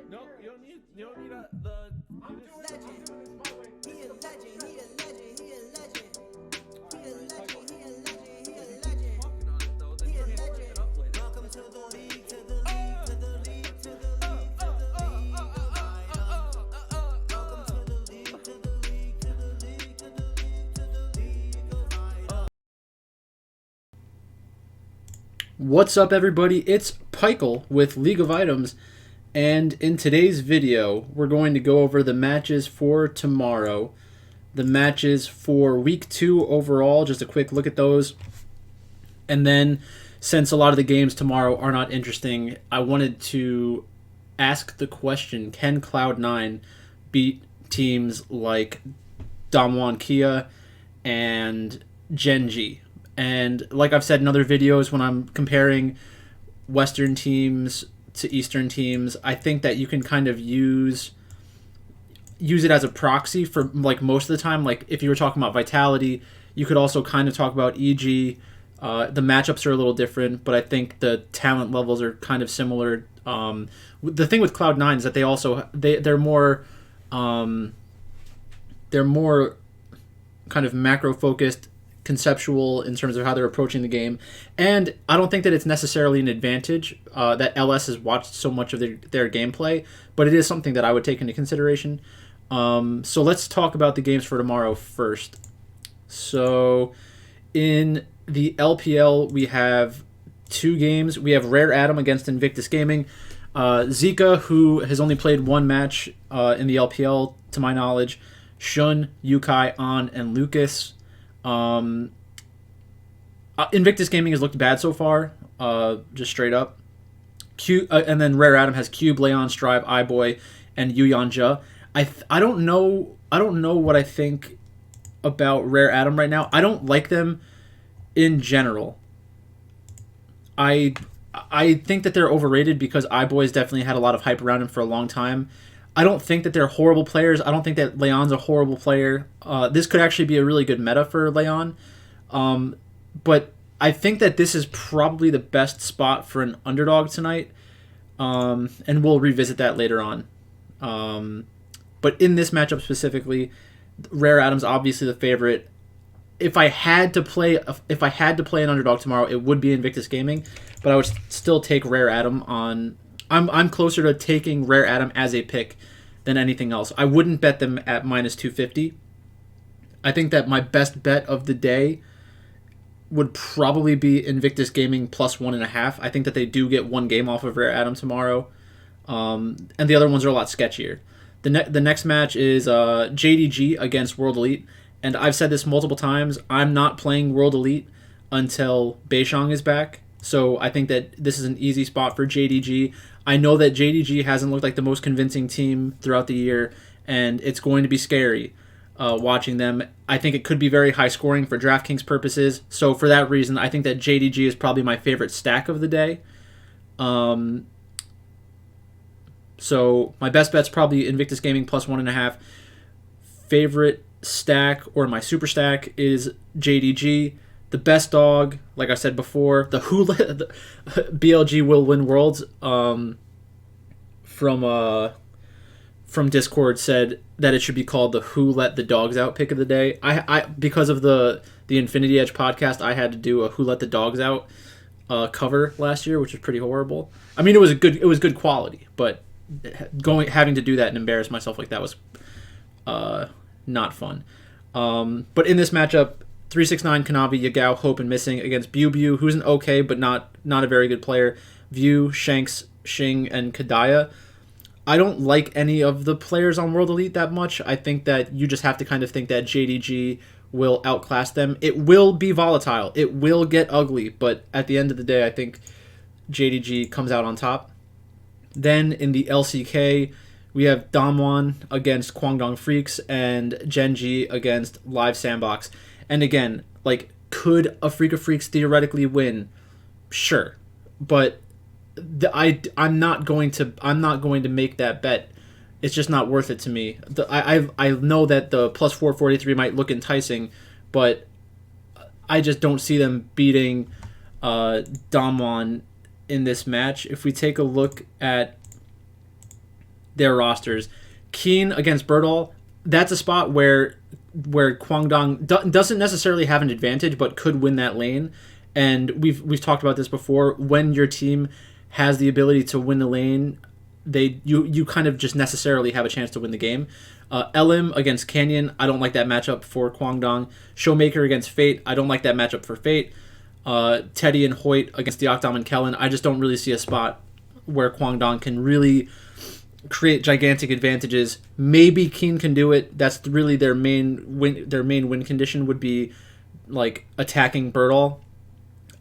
No, you don't need. You don't need the. I'm doing this my way. He a legend, he a legend, he a legend. He a legend, he a legend, he a legend. Fucking on it though. Then He you a can't bring it legend. up later. Welcome to the league, to the league, to the league, to the league, to the league of items. Welcome to the league, to the league, to the league, to the league, to the league of items. What's up, everybody? It's Pikel with League of Items, and in today's video, we're going to go over the matches for tomorrow, the matches for Week 2 overall, just a quick look at those, and then, since a lot of the games tomorrow are not interesting, I wanted to ask the question, can Cloud9 beat teams like Damwon Kia and Genji? And like I've said in other videos, when I'm comparing Western teams to Eastern teams, I think that you can kind of use it as a proxy for like most of the time. Like if you were talking about Vitality, you could also kind of talk about EG. The matchups are a little different, but I think the talent levels are kind of similar. The thing with Cloud9 is that they're more kind of macro focused, conceptual in terms of how they're approaching the game, and I don't think that it's necessarily an advantage that LS has watched so much of their gameplay, but it is something that I would take into consideration. So let's talk about the games for tomorrow first. So in the LPL, we have two games. We have Rare Atom against Invictus Gaming. Zika, who has only played one match in the LPL, to my knowledge. Shun, Yukai, An, and Lucas. Invictus Gaming has looked bad so far, just straight up. And then Rare Atom has Cube, Leon, Strive, iBoy, and Yuyanja. I don't know what I think about Rare Atom right now. I don't like them in general. I think that they're overrated because iBoy's definitely had a lot of hype around him for a long time. I don't think that they're horrible players. I don't think that Leon's a horrible player. This could actually be a really good meta for Leon. But I think that this is probably the best spot for an underdog tonight. And we'll revisit that later on. But in this matchup specifically, Rare Atom's obviously the favorite. If I had to play an underdog tomorrow, it would be Invictus Gaming, but I would still take Rare Atom on. I'm closer to taking Rare Atom as a pick than anything else. I wouldn't bet them at minus 250. I think that my best bet of the day would probably be Invictus Gaming plus 1.5. I think that they do get one game off of Rare Atom tomorrow, and the other ones are a lot sketchier. The next match is JDG against World Elite, and I've said this multiple times. I'm not playing World Elite until Beishang is back. So I think that this is an easy spot for JDG. I know that JDG hasn't looked like the most convincing team throughout the year, and it's going to be scary watching them. I think it could be very high scoring for DraftKings purposes. So for that reason, I think that JDG is probably my favorite stack of the day. So my best bet's probably Invictus Gaming plus 1.5. Favorite stack, or my super stack, is JDG. The best dog, like I said before, the BLG will win worlds. From Discord said that it should be called the Who Let the Dogs Out pick of the day. I because of the Infinity Edge podcast, I had to do a Who Let the Dogs Out cover last year, which was pretty horrible. I mean, it was good quality, but having to do that and embarrass myself like that was not fun. But in this matchup, 369, Kanavi, Yagao, Hope, and Missing against Bew, who's an okay but not a very good player. View, Shanks, Shing, and Kadaya. I don't like any of the players on World Elite that much. I think that you just have to kind of think that JDG will outclass them. It will be volatile. It will get ugly, but at the end of the day, I think JDG comes out on top. Then in the LCK, we have Damwon against Kwangdong Freaks and Genji against Live Sandbox. And again, like, could a Freak of Freaks theoretically win? Sure, but I'm not going to make that bet. It's just not worth it to me. I know that the plus 443 might look enticing, but I just don't see them beating Damwon in this match. If we take a look at their rosters. Keen against Birdall, that's a spot where Kwangdong doesn't necessarily have an advantage, but could win that lane. And we've talked about this before. When your team has the ability to win the lane, you kind of just necessarily have a chance to win the game. Elim against Canyon, I don't like that matchup for Kwangdong. Showmaker against Fate, I don't like that matchup for Fate. Teddy and Hoyt against Deokdam and Kellen, I just don't really see a spot where Kwangdong can really create gigantic advantages. Maybe Keen can do it. That's really their main win. Their main win condition would be like attacking Birdall.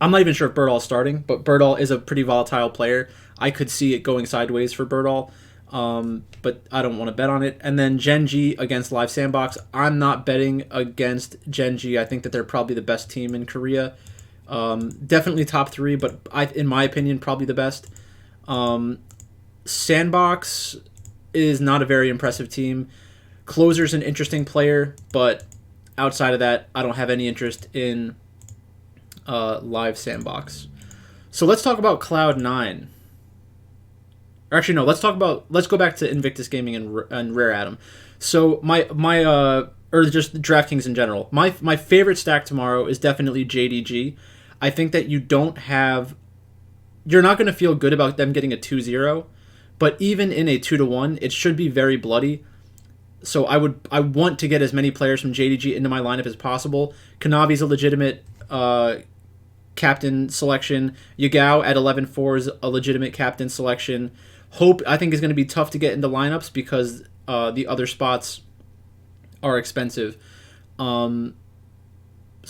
I'm not even sure if Birdall's starting, but Birdall is a pretty volatile player. I could see it going sideways for Birdall, but I don't want to bet on it. And then Genji against Live Sandbox. I'm not betting against Genji. I think that they're probably the best team in Korea. Definitely top 3, but in my opinion, probably the best. Sandbox is not a very impressive team. Closer's an interesting player, but outside of that, I don't have any interest in Live Sandbox. So let's talk about Cloud9. Actually, no. Let's go back to Invictus Gaming and Rare Atom. So or just DraftKings in general. My favorite stack tomorrow is definitely JDG. I think that you're not going to feel good about them getting a 2-0, but even in a 2-1, it should be very bloody. So I want to get as many players from JDG into my lineup as possible. Kanavi's a legitimate captain selection. Yagao at 11-4 is a legitimate captain selection. Hope, I think, is going to be tough to get into lineups because the other spots are expensive. So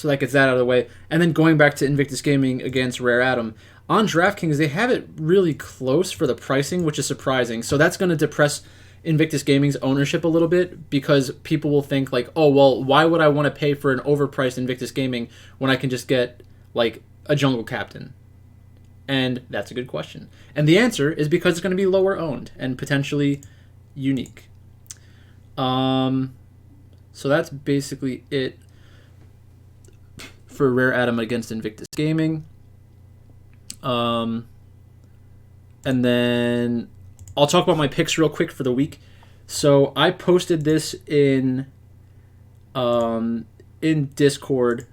that gets that out of the way. And then going back to Invictus Gaming against Rare Atom. On DraftKings, they have it really close for the pricing, which is surprising. So that's going to depress Invictus Gaming's ownership a little bit because people will think like, oh, well, why would I want to pay for an overpriced Invictus Gaming when I can just get like a jungle captain? And that's a good question. And the answer is because it's going to be lower owned and potentially unique. So that's basically it for Rare Atom against Invictus Gaming. And then I'll talk about my picks real quick for the week. So I posted this in Discord,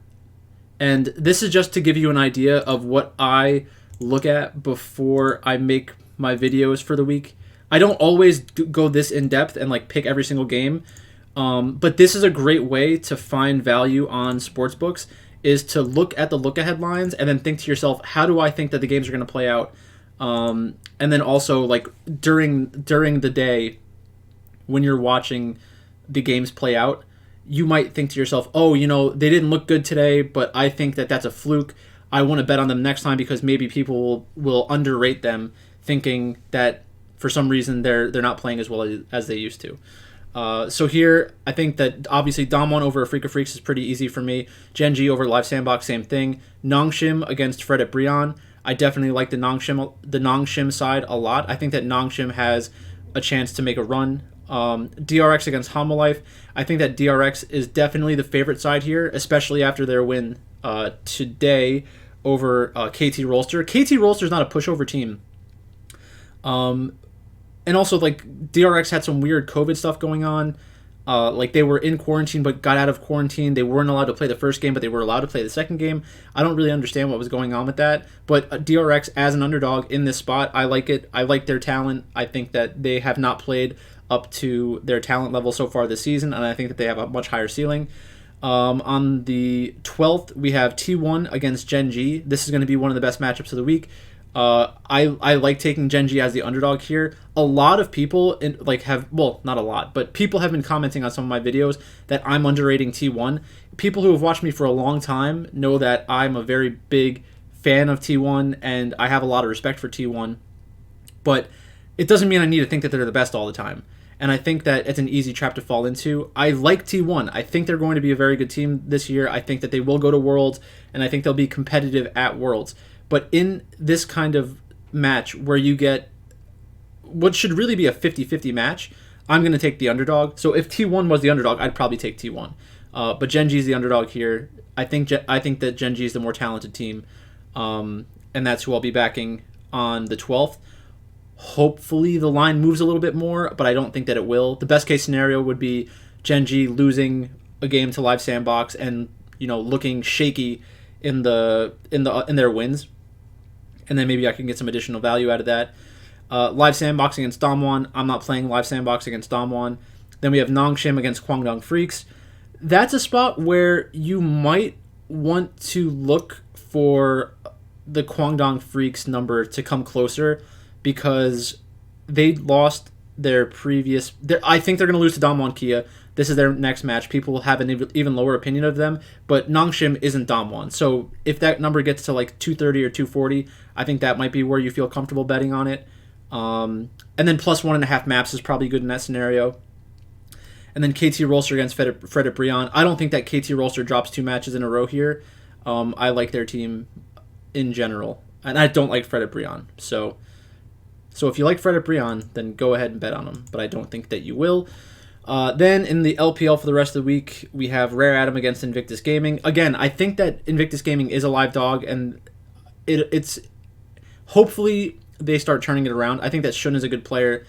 and this is just to give you an idea of what I look at before I make my videos for the week. I don't always go this in depth and like pick every single game, but this is a great way to find value on sportsbooks, is to look at the look-ahead lines and then think to yourself, how do I think that the games are going to play out? And then also, like, during the day, when you're watching the games play out, you might think to yourself, oh, they didn't look good today, but I think that that's a fluke. I want to bet on them next time because maybe people will underrate them, thinking that for some reason they're not playing as well as they used to. So here, I think that obviously Dom1 over Freak of Freaks is pretty easy for me. Genji over Live Sandbox, same thing. Nongshim against Fred at Brion. I definitely like the Nongshim side a lot. I think that Nongshim has a chance to make a run. DRX against Homolife. I think that DRX is definitely the favorite side here, especially after their win today over KT Rolster. KT Rolster is not a pushover team. And also, like, DRX had some weird COVID stuff going on. Like, they were in quarantine but got out of quarantine. They weren't allowed to play the first game, but they were allowed to play the second game. I don't really understand what was going on with that. But DRX, as an underdog in this spot, I like it. I like their talent. I think that they have not played up to their talent level so far this season, and I think that they have a much higher ceiling. On the 12th, we have T1 against Genji. This is going to be one of the best matchups of the week. I like taking Genji as the underdog here. A lot of people not a lot, but people have been commenting on some of my videos that I'm underrating T1. People who have watched me for a long time know that I'm a very big fan of T1 and I have a lot of respect for T1, but it doesn't mean I need to think that they're the best all the time. And I think that it's an easy trap to fall into. I like T1. I think they're going to be a very good team this year. I think that they will go to Worlds, and I think they'll be competitive at Worlds. But in this kind of match where you get what should really be a 50-50 match, I'm going to take the underdog. So if T1 was the underdog, I'd probably take T1. But Genji's the underdog here. I think that Genji is the more talented team, and that's who I'll be backing on the 12th. hopefully the line moves a little bit more, but I don't think that it will. The best case scenario would be Genji losing a game to Live Sandbox and looking shaky in their wins, and then maybe I can get some additional value out of that. Live Sandbox against Damwon. I'm not playing Live Sandbox against Damwon. Then we have Nongshim against Kwangdong Freaks. That's a spot where you might want to look for the Kwangdong Freaks number to come closer, because they lost their previous... I think they're going to lose to Damwon Kia. This is their next match. People will have an even lower opinion of them, but Nongshim isn't Damwon. So if that number gets to like 230 or 240, I think that might be where you feel comfortable betting on it. And then plus 1.5 maps is probably good in that scenario. And then KT Rolster against Fredit Brion. I don't think that KT Rolster drops 2 matches in a row here. I like their team in general, and I don't like Fredit Brion. So if you like Fredit Brion, then go ahead and bet on him, but I don't think that you will. Then in the LPL for the rest of the week, we have Rare Atom against Invictus Gaming. Again, I think that Invictus Gaming is a live dog, and it's hopefully they start turning it around. I think that Shun is a good player,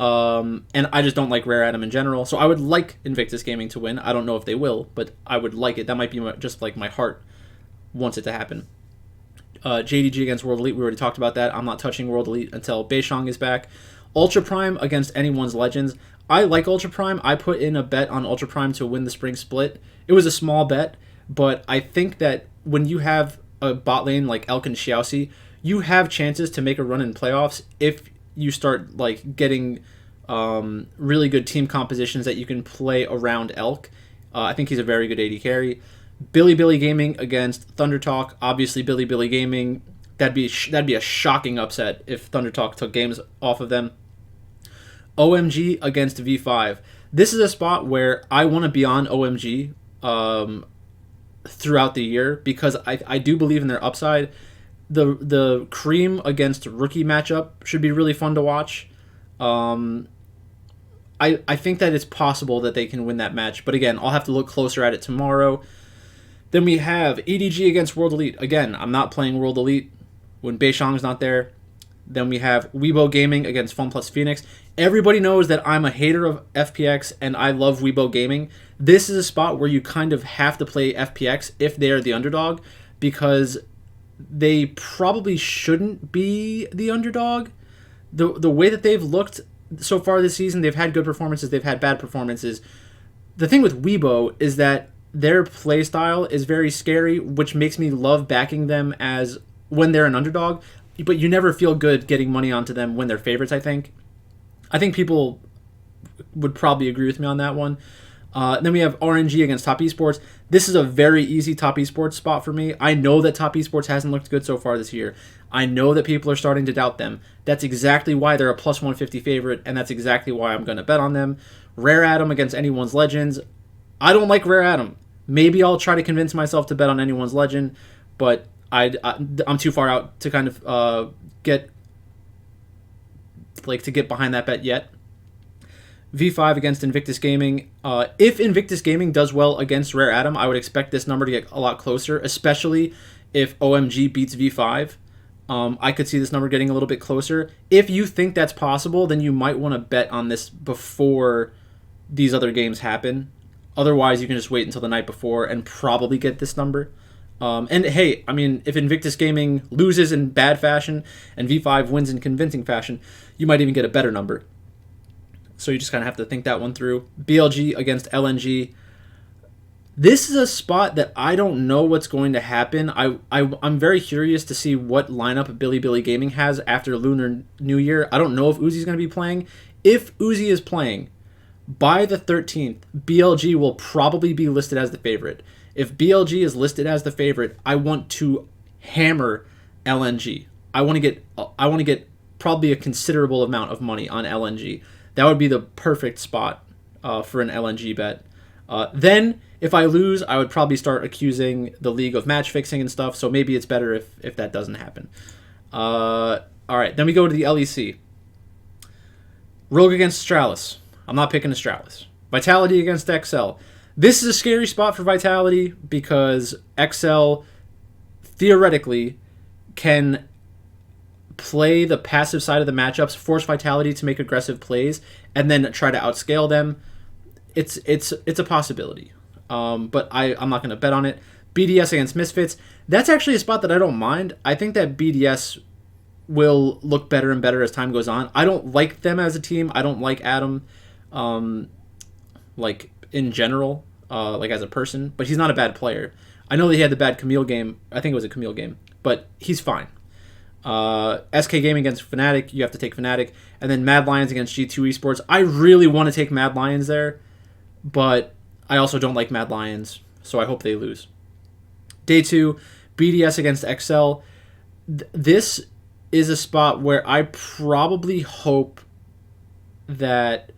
and I just don't like Rare Atom in general. So I would like Invictus Gaming to win. I don't know if they will, but I would like it. That might be just like my heart wants it to happen. JDG against World Elite, we already talked about that. I'm not touching World Elite until Beishang is back. Ultra Prime against Anyone's Legends. I like Ultra Prime. I put in a bet on Ultra Prime to win the spring split. It was a small bet, but I think that when you have a bot lane like Elk and Xiaoxi, you have chances to make a run in playoffs if you start like getting really good team compositions that you can play around Elk. I think he's a very good AD carry. Billy Gaming against Thunder Talk. Obviously, Billy Gaming. That'd be a shocking upset if Thunder Talk took games off of them. OMG against V5. This is a spot where I want to be on OMG throughout the year, because I do believe in their upside. The Cream against Rookie matchup should be really fun to watch. I think that it's possible that they can win that match, but again, I'll have to look closer at it tomorrow. Then we have EDG against World Elite. Again, I'm not playing World Elite when Beishang's not there. Then we have Weibo Gaming against Fun Plus Phoenix. Everybody knows that I'm a hater of FPX, and I love Weibo Gaming. This is a spot where you kind of have to play FPX if they are the underdog, because they probably shouldn't be the underdog. The way that they've looked so far this season, they've had good performances, they've had bad performances. The thing with Weibo is that their play style is very scary, which makes me love backing them as when they're an underdog, but you never feel good getting money onto them when they're favorites, I think. I think people would probably agree with me on that one. Then we have RNG against Top Esports. This is a very easy Top Esports spot for me. I know that Top Esports hasn't looked good so far this year. I know that people are starting to doubt them. That's exactly why they're a plus 150 favorite, and that's exactly why I'm going to bet on them. Rare Atom against Anyone's Legends. I don't like Rare Atom. Maybe I'll try to convince myself to bet on Anyone's Legend, but I'm too far out to kind of get behind that bet yet. V5 against Invictus Gaming. If Invictus Gaming does well against Rare Atom, I would expect this number to get a lot closer, especially if OMG beats V5. I could see this number getting a little bit closer. If you think that's possible, then you might want to bet on this before these other games happen. Otherwise, you can just wait until the night before and probably get this number. And hey, I mean, if Invictus Gaming loses in bad fashion and V5 wins in convincing fashion, you might even get a better number. So you just kind of have to think that one through. BLG against LNG. This is a spot that I don't know what's going to happen. I'm very curious to see what lineup Billy Gaming has after Lunar New Year. I don't know if Uzi's going to be playing. If Uzi is playing, by the 13th, BLG will probably be listed as the favorite. If BLG is listed as the favorite, I want to hammer LNG. I want to get probably a considerable amount of money on LNG. That would be the perfect spot for an LNG bet. Then, if I lose, I would probably start accusing the league of match fixing and stuff, so maybe it's better if that doesn't happen. All right, then we go to the LEC. Rogue against Astralis. I'm not picking Astralis. Vitality against XL. This is a scary spot for Vitality because XL theoretically can play the passive side of the matchups, force Vitality to make aggressive plays, and then try to outscale them. It's a possibility. But I'm not going to bet on it. BDS against Misfits, that's actually a spot that I don't mind. I think that BDS will look better and better as time goes on. I don't like them as a team. I don't like Adam, like in general, like as a person, but he's not a bad player. I know that he had the bad Camille game. I think it was a Camille game, but he's fine. SK Gaming against Fnatic, you have to take Fnatic. And then Mad Lions against G2 Esports. I really want to take Mad Lions there, but I also don't like Mad Lions, so I hope they lose. Day 2, BDS against XL. This is a spot where I probably hope that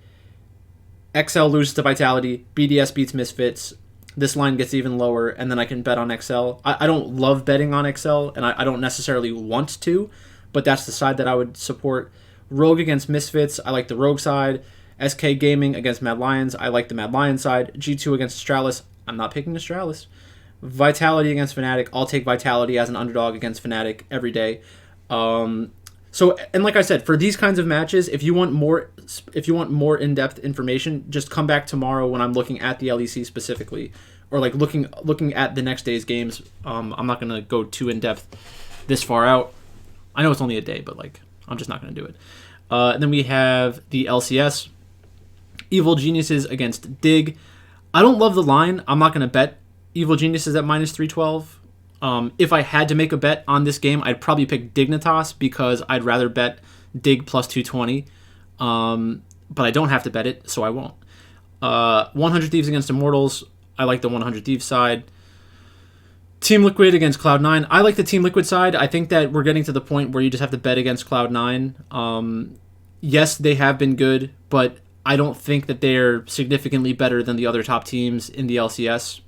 XL loses to Vitality, BDS beats Misfits, this line gets even lower, and then I can bet on XL. I don't love betting on XL, and I don't necessarily want to, but that's the side that I would support. Rogue against Misfits, I like the Rogue side. SK Gaming against Mad Lions, I like the Mad Lions side. G2 against Astralis, I'm not picking Astralis. Vitality against Fnatic, I'll take Vitality as an underdog against Fnatic every day. So, and like I said, for these kinds of matches, if you want more in-depth information, just come back tomorrow when I'm looking at the LEC specifically, or like looking at the next day's games. I'm not gonna go too in-depth this far out. I know it's only a day, but like I'm just not gonna do it. And then we have the LCS, Evil Geniuses against Dig. I don't love the line. I'm not gonna bet Evil Geniuses at -312. If I had to make a bet on this game, I'd probably pick Dignitas because I'd rather bet Dig plus 220. But I don't have to bet it, so I won't. 100 Thieves against Immortals. I like the 100 Thieves side. Team Liquid against Cloud9. I like the Team Liquid side. I think that we're getting to the point where you just have to bet against Cloud9. Yes, they have been good, but I don't think that they're significantly better than the other top teams in the LCS.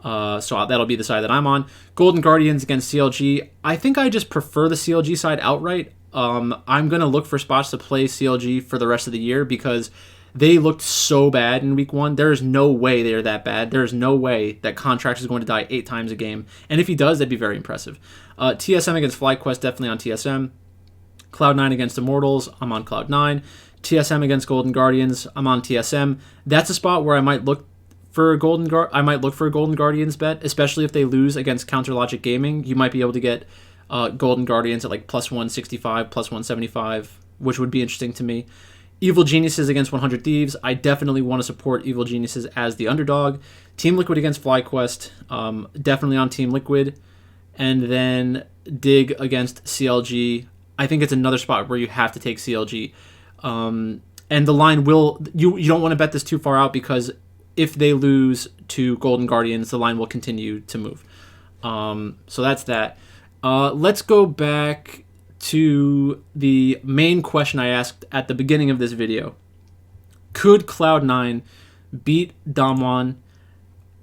So that'll be the side that I'm on. Golden Guardians against CLG. I think I just prefer the CLG side outright. I'm going to look for spots to play CLG for the rest of the year because they looked so bad in week 1. There is no way they're that bad. There is no way that Contracts is going to die 8 times a game. And if he does, that'd be very impressive. TSM against FlyQuest, definitely on TSM. Cloud9 against Immortals, I'm on Cloud9. TSM against Golden Guardians, I'm on TSM. That's a spot where I might look for a Golden Guardians bet, especially if they lose against Counter Logic Gaming. You might be able to get Golden Guardians at like plus 165, plus 175, which would be interesting to me. Evil Geniuses against 100 Thieves. I definitely want to support Evil Geniuses as the underdog. Team Liquid against FlyQuest. Definitely on Team Liquid. And then Dig against CLG. I think it's another spot where you have to take CLG. And the line will... You don't want to bet this too far out because if they lose to Golden Guardians, the line will continue to move. So that's that. Let's go back to the main question I asked at the beginning of this video. Could Cloud9 beat Damwon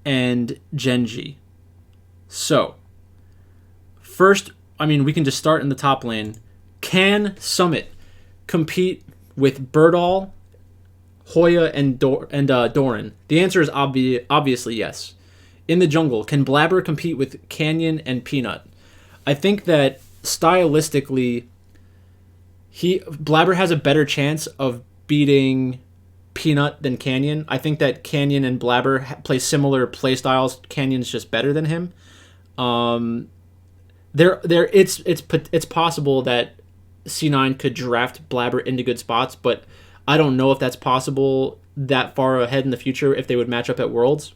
and Genji? So, first, we can just start in the top lane. Can Summit compete with Birdall, Hoya, and Doran? The answer is obviously yes. In the jungle, can Blabber compete with Canyon and Peanut? I think that stylistically, Blabber has a better chance of beating Peanut than Canyon. I think that Canyon and Blabber play similar play styles. Canyon's just better than him. It's possible that C9 could draft Blabber into good spots, but I don't know if that's possible that far ahead in the future if they would match up at Worlds.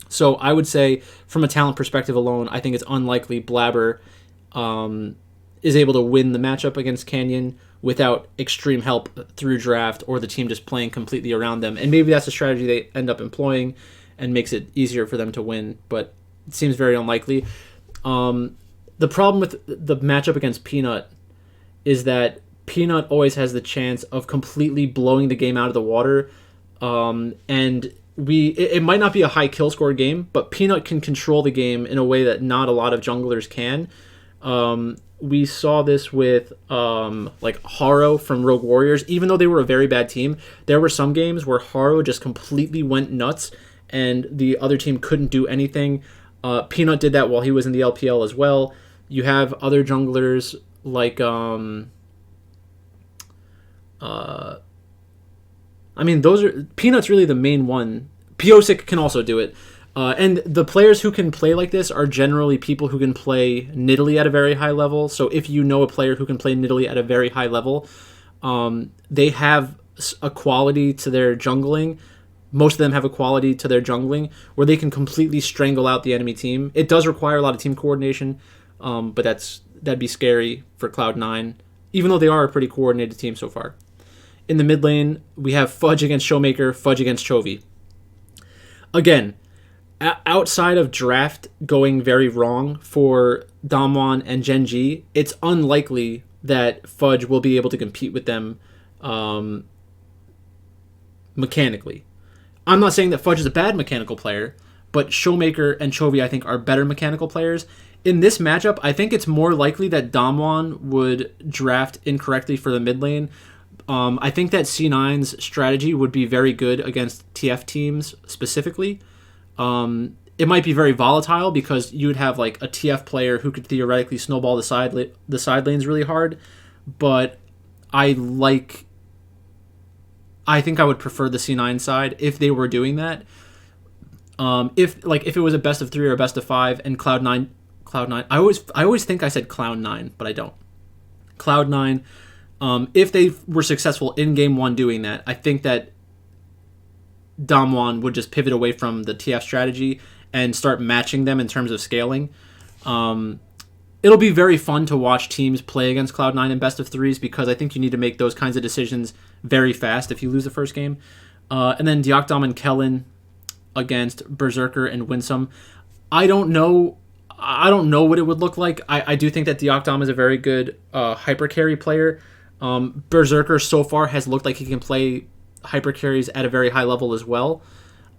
So I would say, from a talent perspective alone, I think it's unlikely Blabber is able to win the matchup against Canyon without extreme help through draft or the team just playing completely around them. And maybe that's a strategy they end up employing and makes it easier for them to win, but it seems very unlikely. The problem with the matchup against Peanut is that Peanut always has the chance of completely blowing the game out of the water, and it might not be a high kill score game, but Peanut can control the game in a way that not a lot of junglers can. We saw this with like Haro from Rogue Warriors. Even though they were a very bad team, there were some games where Haro just completely went nuts and the other team couldn't do anything. Peanut did that while he was in the LPL as well. You have other junglers like I mean, those are Peanut's really the main one. Piosic can also do it. And the players who can play like this are generally people who can play Nidalee at a very high level. So if you know a player who can play Nidalee at a very high level, they have a quality to their jungling. Most of them have a quality to their jungling where they can completely strangle out the enemy team. It does require a lot of team coordination, but that'd be scary for Cloud9, even though they are a pretty coordinated team so far. In the mid lane, we have Fudge against Showmaker, Fudge against Chovy. Again, outside of draft going very wrong for Damwon and Genji, it's unlikely that Fudge will be able to compete with them mechanically. I'm not saying that Fudge is a bad mechanical player, but Showmaker and Chovy, I think, are better mechanical players. In this matchup, I think it's more likely that Damwon would draft incorrectly for the mid lane. I think that C9's strategy would be very good against TF teams specifically. It might be very volatile because you would have like a TF player who could theoretically snowball the side lanes really hard, but I think I would prefer the C9 side if they were doing that. If it was a best of 3 or a best of 5 and Cloud9, I always think I said Cloud9, but I don't. Cloud9. If they were successful in game 1 doing that, I think that Damwon would just pivot away from the TF strategy and start matching them in terms of scaling. It'll be very fun to watch teams play against Cloud9 in best of 3s because I think you need to make those kinds of decisions very fast if you lose the first game. And then Deokdam and Kellen against Berserker and Winsome. I don't know what it would look like. I do think that Deokdam is a very good hyper carry player. Berserker so far has looked like he can play hyper carries at a very high level as well.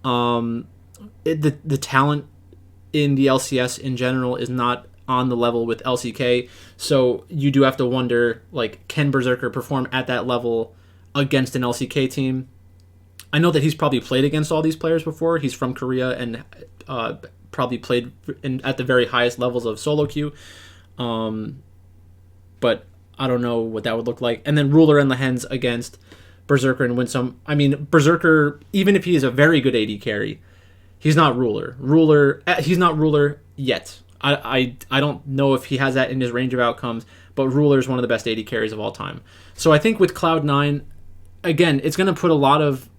The talent in the LCS in general is not on the level with LCK, so you do have to wonder, like, can Berserker perform at that level against an LCK team? I know that he's probably played against all these players before. He's from Korea and probably played at the very highest levels of solo queue, but I don't know what that would look like. And then Ruler and Lehens against Berserker and Winsome. I mean, Berserker, even if he is a very good AD carry, he's not Ruler. He's not Ruler yet. I don't know if he has that in his range of outcomes, but Ruler is one of the best AD carries of all time. So I think with Cloud9, again, it's going to put a lot of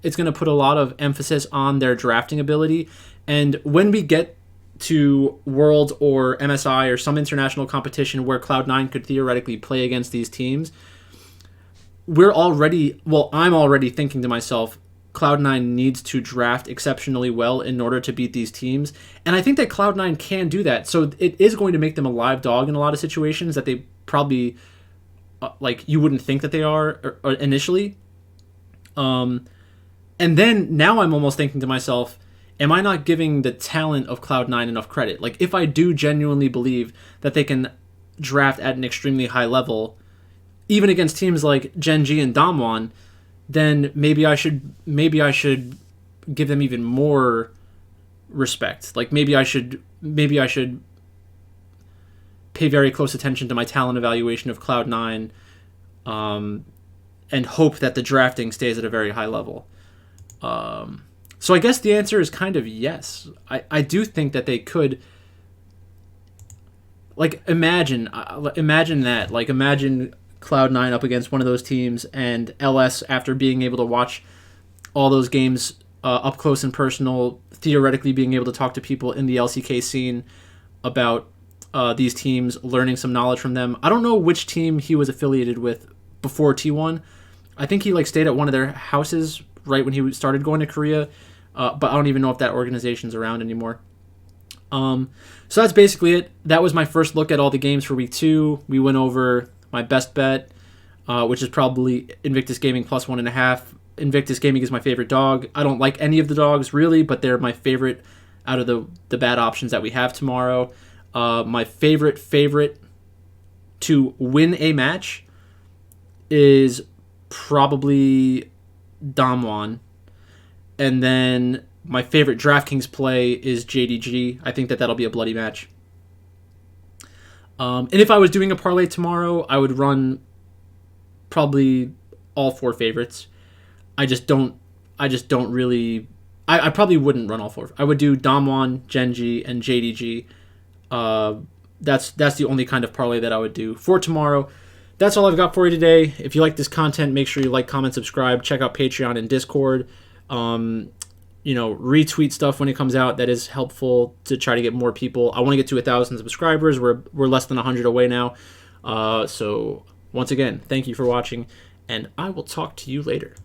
emphasis on their drafting ability. And when we get to Worlds or MSI or some international competition where Cloud9 could theoretically play against these teams, I'm already thinking to myself, Cloud9 needs to draft exceptionally well in order to beat these teams. And I think that Cloud9 can do that. So it is going to make them a live dog in a lot of situations that they probably, you wouldn't think that they are or initially. And then now I'm almost thinking to myself, am I not giving the talent of Cloud9 enough credit? Like, if I do genuinely believe that they can draft at an extremely high level, even against teams like Genji and Damwon, then maybe I should give them even more respect. Like, maybe I should pay very close attention to my talent evaluation of Cloud9, and hope that the drafting stays at a very high level. So I guess the answer is kind of yes. I do think that they could. Like, imagine that. Like, imagine Cloud9 up against one of those teams, and LS, after being able to watch all those games up close and personal, theoretically being able to talk to people in the LCK scene about these teams, learning some knowledge from them. I don't know which team he was affiliated with before T1. I think he stayed at one of their houses right when he started going to Korea, but I don't even know if that organization's around anymore. So that's basically it. That was my first look at all the games for week 2. We went over my best bet, which is probably Invictus Gaming plus 1.5. Invictus Gaming is my favorite dog. I don't like any of the dogs, really, but they're my favorite out of the bad options that we have tomorrow. My favorite to win a match is probably Damwon. And then my favorite DraftKings play is JDG. I think that'll be a bloody match. And if I was doing a parlay tomorrow, I would run probably all 4 favorites. I just don't really. I probably wouldn't run all 4. I would do Damwon, Genji, and JDG. That's the only kind of parlay that I would do for tomorrow. That's all I've got for you today. If you like this content, make sure you like, comment, subscribe. Check out Patreon and Discord. Retweet stuff when it comes out. That is helpful to try to get more people. I want to get to 1,000 subscribers. We're less than 100 away now. So once again, thank you for watching, and I will talk to you later.